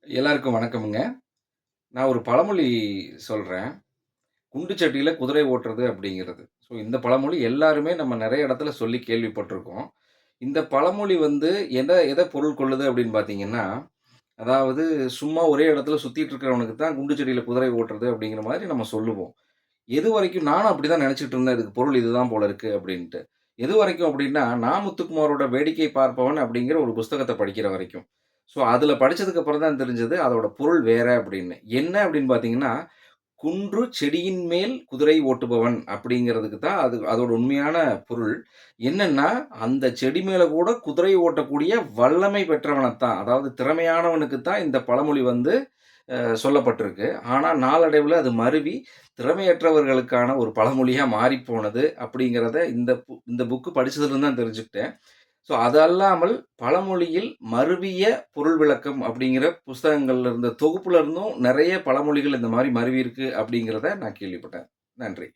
எல்லாருக்கும் வணக்கமுங்க. நான் ஒரு பழமொழி சொல்றேன். "குண்டு சட்டியில குதிரை ஓட்டுறது" அப்படிங்கிறது. ஸோ இந்த பழமொழி எல்லாருமே நம்ம நெறைய இடத்துல சொல்லி கேள்விப்பட்டுருக்கோம். இந்த பழமொழி வந்து எத பொருள் கொள்ளுது அப்படின்னு பார்த்தீங்கன்னா, அதாவது சும்மா ஒரே இடத்துல சுத்திட்டு இருக்கிறவனுக்கு தான் குண்டு சட்டியில குதிரை ஓட்டுறது அப்படிங்கிற மாரி நம்ம சொல்லுவோம். எதுவரைக்கும் நானும் அப்படிதான் நெனச்சுட்டு இருந்தேன். இதுக்கு பொருள் இதுதான் போல இருக்கு அப்படின்ட்டு. எதுவரைக்கும் அப்படின்னா, நா. முத்துக்குமாரோட "வேடிக்கை பார்ப்பவன்" அப்படிங்கிற ஒரு புஸ்தகத்த படிக்கிற வரைக்கும். ஸோ அதில படிச்சதுக்கு அப்புறம் தான் தெரிஞ்சது, அதோட பொருள் வேற அப்படின்னு. என்ன அப்படின்னு பார்த்தீங்கன்னா, "குன்று செடியின் மேல் குதிரை ஓட்டுபவன்" அப்படிங்கிறதுக்கு தான் அதோட உண்மையான பொருள். என்னன்னா, அந்த செடி மேல கூட குதிரை ஓட்டக்கூடிய வல்லமை பெற்றவனத்தான். அதாவது திறமையானவனுக்கு தான் இந்த பழமொழி வந்து சொல்லப்பட்டிருக்கு. ஆனா நாளடைவுல அது மருவி, திறமையற்றவர்களுக்கான ஒரு பழமொழியா மாறிப்போனது அப்படிங்கிறத இந்த புக் படிச்சதுலருந்து தான் தெரிஞ்சுக்கிட்டேன். ஸோ அது அல்லாமல் பழமொழியில் மருவிய பொருள் விளக்கம் அப்படிங்கிற புஸ்தகங்கள்ல இருந்த தொகுப்புல இருந்தும் நெறைய பழமொழிகள் இந்த மாரி மருவியிருக்கு அப்படிங்கிறத நான் கேள்விப்பட்டேன். நன்றி.